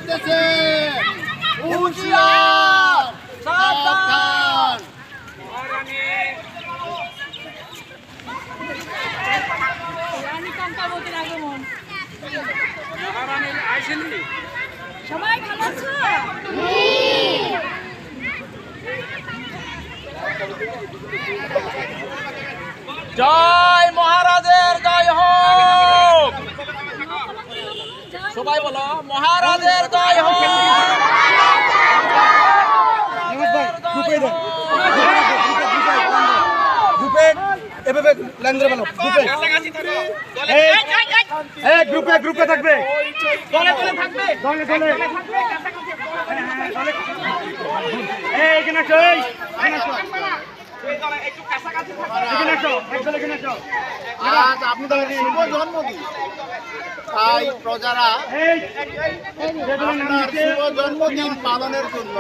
আসতেছে, হুঁশিয়ার, সাবধান। সবাই ভালো আছো? জয় মহারাজের জয় হোক। সবাই বলো মহারাজের জয় হোক। গ্রুপে থাকবে, দলে দলে থাকবে, দলে দলে এখানে আসো, আজ আপনাদের শুভ জন্মদিন, তাই প্রজারা আপনার শুভ জন্মদিন পালনের জন্য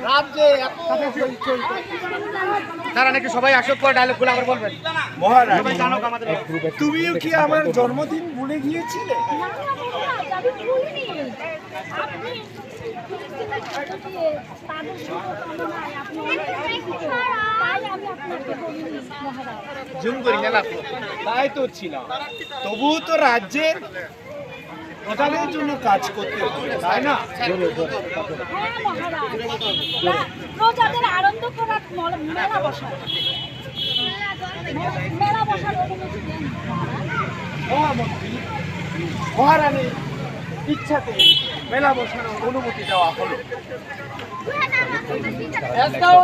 রাজ্যে এত হইচই করছে। তারা নাকি সবাই আসক করে ডায়লগ গুলো আবার বলবেন। মহারাজ সবাই জানুক আমাদের তুমিও কি আমার জন্মদিন ভুলে গিয়েছিলে? তাই তো ছিলাম, তবুও তো রাজ্যের প্রজাদের জন্য কাজ করতে হবে, তাই না? প্রজাদের আনন্দ করার মেলা বসার অনুমতি দেন মহামন্ত্রী মহারানীর ইচ্ছাতে মেলা বসানোর অনুমতি দেওয়া হলো।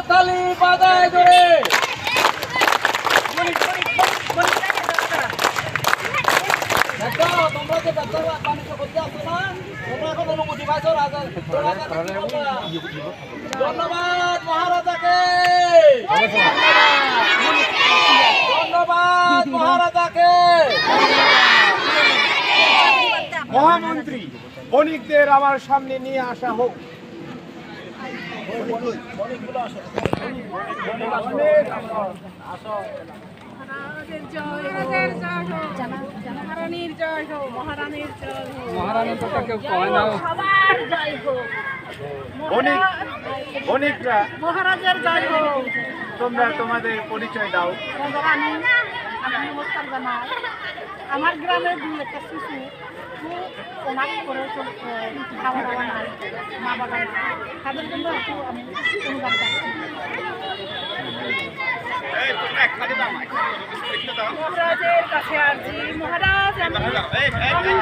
তালি বাজায় ধরে তোমরা যে বাণিজ্য করতে আসছো না, তোমরা এখন অনুমতি পাইছো ধন্যবাদ মহারাজাকে, ধন্যবাদ মহারাজাকে। মহামন্ত্রী বণিকদের আমার সামনে নিয়ে আসা হোক। মহারাজের জয় হোক, মহারানীর জয় হোক, মহারানীর জয় হোক, মহারানীর কথা কেউ কয় না। সবার জয় হোক, বণিকরা মহারাজের জয় হোক। তোমরা তোমাদের পরিচয় দাও। আমি নমস্কার জানাই। আমার গ্রামে দুই একটা শিশু খুব অনাথ করে খাওয়া দাওয়া নাই, মা বাবা নাই, তাদের জন্য একটু আমি অনুদান চাচ্ছি। মহারাজের কাছে আর্জি, মহারাজ